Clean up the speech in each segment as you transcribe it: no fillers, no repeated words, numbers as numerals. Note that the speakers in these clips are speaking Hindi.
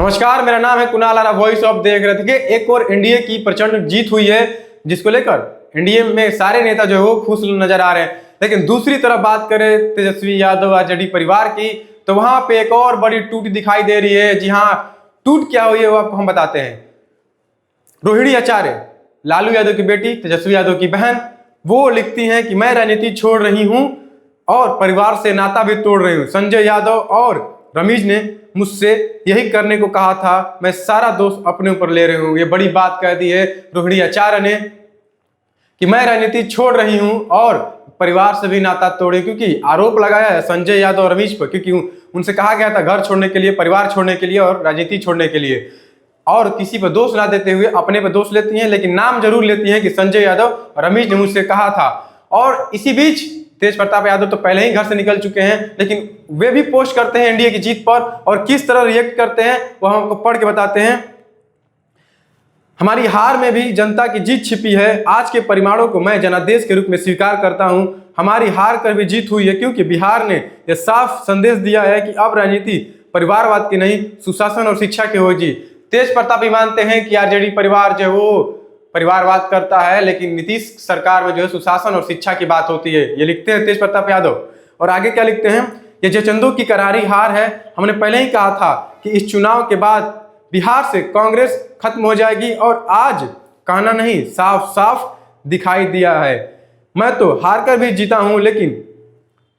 नमस्कार, मेरा नाम है कुणाल आरा। वॉइस ऑफ देख रहे थे कि एक और एनडीए की प्रचंड जीत हुई है, जिसको लेकर एनडीए में सारे नेता जो है वो खुश नजर आ रहे हैं। लेकिन दूसरी तरफ बात करें तेजस्वी यादव आरजेडी परिवार की, तो वहां पे एक और बड़ी टूट दिखाई दे रही है। जी हाँ, टूट क्या हुई है वो आपको हम बताते हैं। रोहिणी आचार्य, लालू यादव की बेटी, तेजस्वी यादव की बहन, वो लिखती हैं कि मैं राजनीति छोड़ रही हूं और परिवार से नाता भी तोड़ रही हूं। संजय यादव और रमीज ने मुझसे यही करने को कहा था, मैं सारा दोष अपने ऊपर ले रही हूं। ये बड़ी बात कह दी है रोहिणी आचार्य ने कि मैं राजनीति छोड़ रही हूं और परिवार से भी नाता तोड़े, क्योंकि आरोप लगाया है संजय यादव और रमीज पर, क्योंकि उनसे कहा गया था घर छोड़ने के लिए, परिवार छोड़ने के लिए और राजनीति छोड़ने के लिए। और किसी पर दोष ना देते हुए अपने पर दोष लेती हैं, लेकिन नाम जरूर लेती हैं कि संजय यादव और रमीज ने मुझसे कहा था। और इसी बीच तेज प्रताप यादव तो पहले ही घर से निकल चुके हैं, लेकिन वे भी पोस्ट करते हैं एनडीए की जीत पर, और किस तरह रिएक्ट करते हैं वो हम आपको पढ़ के बताते हैं। हमारी हार में भी जनता की जीत छिपी है, आज के परिणामों को मैं जनादेश के रूप में स्वीकार करता हूं। हमारी हार कर भी जीत हुई है, क्योंकि बिहार ने यह साफ संदेश दिया है कि अब राजनीति परिवारवाद की नहीं, सुशासन और शिक्षा की होगी। तेज प्रताप भी मानते हैं कि आरजेडी परिवार जो है वो परिवारवाद करता है, लेकिन नीतीश सरकार में जो है सुशासन और शिक्षा की बात होती है, ये लिखते हैं तेज प्रताप यादव। और आगे क्या लिखते हैं, ये जयचंदू की करारी हार है। हमने पहले ही कहा था कि इस चुनाव के बाद बिहार से कांग्रेस खत्म हो जाएगी, और आज कहना नहीं, साफ साफ दिखाई दिया है। मैं तो हार कर भी जीता हूं, लेकिन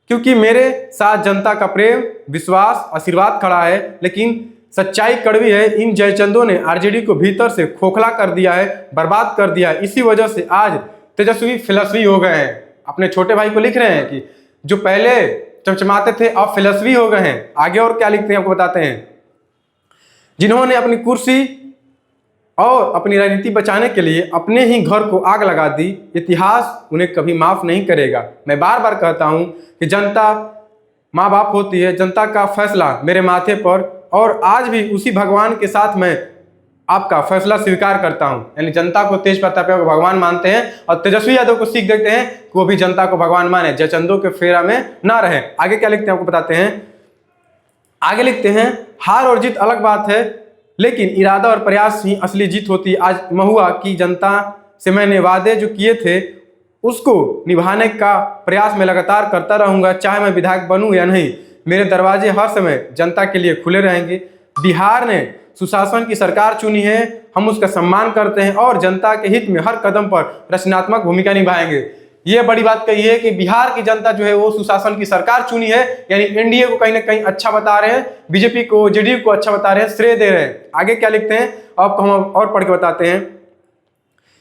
क्योंकि मेरे साथ जनता का प्रेम, विश्वास, आशीर्वाद खड़ा है। लेकिन सच्चाई कड़वी है, इन जयचंदों ने आरजेडी को भीतर से खोखला कर दिया है, बर्बाद कर दिया है। इसी वजह से आज तेजस्वी फिलस्वी हो गए हैं। अपने छोटे भाई को लिख रहे हैं कि जो पहले चमचमाते थे अब फिलस्वी हो गए हैं। आगे और क्या लिखते हैं आपको बताते हैं। जिन्होंने अपनी कुर्सी और अपनी राजनीति बचाने के लिए अपने ही घर को आग लगा दी, इतिहास उन्हें कभी माफ नहीं करेगा। मैं बार बार कहता हूं कि जनता माँ बाप होती है, जनता का फैसला मेरे माथे पर, और आज भी उसी भगवान के साथ मैं आपका फैसला स्वीकार करता हूं। यानी जनता को तेज प्रताप को भगवान मानते हैं, और तेजस्वी यादव को सीख देते हैं कि वो भी जनता को भगवान माने, जयचंदों के फेरा में ना रहे। आगे क्या लिखते हैं आपको बताते हैं। आगे लिखते हैं, हार और जीत अलग बात है, लेकिन इरादा और प्रयास ही असली जीत होती है। आज महुआ की जनता से मैंने वादे जो किए थे उसको निभाने का प्रयास मैं लगातार करता रहूंगा, चाहे मैं विधायक बनूं या नहीं। मेरे दरवाजे हर समय जनता के लिए खुले रहेंगे। बिहार ने सुशासन की सरकार चुनी है, हम उसका सम्मान करते हैं और जनता के हित में हर कदम पर रचनात्मक भूमिका निभाएंगे। ये बड़ी बात कही है कि बिहार की जनता जो है वो सुशासन की सरकार चुनी है, यानी एनडीए को कहीं ना कहीं अच्छा बता रहे हैं, बीजेपी को, जेडीयू को अच्छा बता रहे हैं, श्रेय दे रहे हैं। आगे क्या लिखते हैं आपको हम और पढ़ के बताते हैं।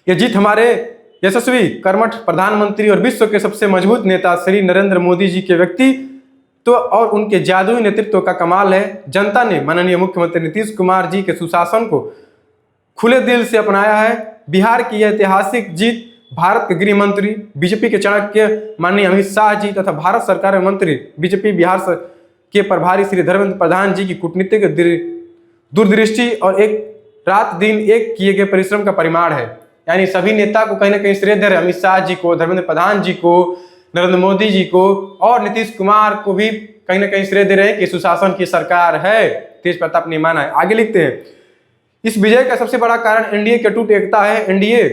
ये जीत हमारे यशस्वी, कर्मठ प्रधानमंत्री और विश्व के सबसे मजबूत नेता श्री नरेंद्र मोदी जी के व्यक्तित्व और उनके जादुई नेतृत्व का कमाल है। जनता ने माननीय मुख्यमंत्री नीतीश कुमार जी के सुशासन को खुले दिल से अपनाया है। बिहार की यह ऐतिहासिक जीत भारत के गृह मंत्री, बीजेपी के चाणक्य माननीय अमित शाह जी तथा भारत सरकार में मंत्री, बीजेपी बिहार के प्रभारी श्री धर्मेंद्र प्रधान जी की कूटनीतिक दूरदृष्टि और एक रात दिन एक किए गए परिश्रम का परिमाण है। यानी सभी नेता को कहीं ना कहीं श्रेय दे रहे हैं, अमित शाह जी को, धर्मेंद्र प्रधान जी को, नरेंद्र मोदी जी को, और नीतीश कुमार को भी कहीं ना कहीं श्रेय दे रहे हैं कि सुशासन की सरकार है, तेज प्रताप ने माना है। आगे लिखते हैं, इस विजय का सबसे बड़ा कारण एनडीए की अटूट एकता है। एनडीए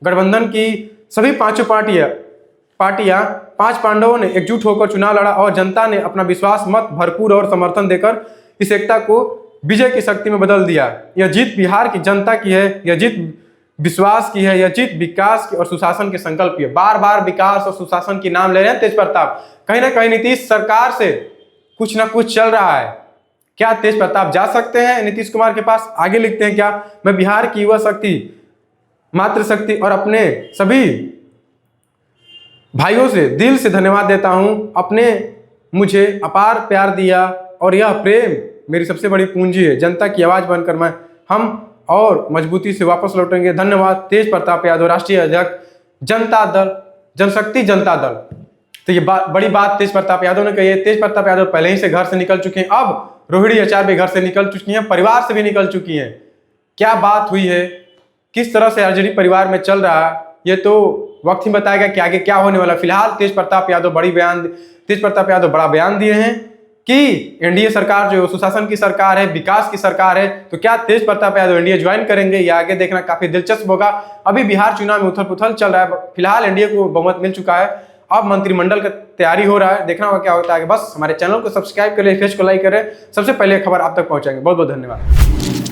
गठबंधन की सभी पांचों पार्टियां 5 पांडवों ने एकजुट होकर चुनाव लड़ा, और जनता ने अपना विश्वास, मत भरपूर और समर्थन देकर इस एकता को विजय की शक्ति में बदल दिया। यह जीत बिहार की जनता की है, यह जीत विश्वास की है, यह जीत विकास की और सुशासन के संकल्प की है। बार बार विकास और सुशासन की नाम ले रहे हैं तेज प्रताप। कहीं ना कहीं नीतीश सरकार से कुछ ना कुछ चल रहा है। क्या तेज प्रताप जा सकते हैं नीतीश कुमार के पास? आगे लिखते हैं, क्या मैं बिहार की युवा शक्ति, मातृशक्ति और अपने सभी भाइयों से दिल से धन्यवाद देता हूं। अपने मुझे अपार प्यार दिया, और यह प्रेम मेरी सबसे बड़ी पूंजी है। जनता की आवाज बनकर हम और मजबूती से वापस लौटेंगे। धन्यवाद। तेज प्रताप यादव, राष्ट्रीय अध्यक्ष, जनता दल, जनशक्ति जनता दल। तो ये बड़ी बात तेज प्रताप यादव ने कही है। तेज प्रताप यादव पहले ही से घर से निकल चुके हैं, अब रोहिणी आचार्य भी घर से निकल चुकी हैं, परिवार से भी निकल चुकी हैं। क्या बात हुई है, किस तरह से आरजेडी परिवार में चल रहा है, ये तो वक्त ही बताएगा कि आगे क्या होने वाला। फिलहाल तेज प्रताप यादव बड़ा बयान दिए हैं कि एनडीए सरकार जो सुशासन की सरकार है, विकास की सरकार है, तो क्या तेज प्रताप यादव एनडीए ज्वाइन करेंगे? या आगे देखना काफी दिलचस्प होगा। अभी बिहार चुनाव में उथल पुथल चल रहा है, फिलहाल एनडीए को बहुमत मिल चुका है, अब मंत्रिमंडल का तैयारी हो रहा है, देखना होगा क्या होता है। बस हमारे चैनल को सब्सक्राइब करें, पेज को लाइक करें, सबसे पहले खबर आप तक पहुंचाएंगे। बहुत बहुत धन्यवाद।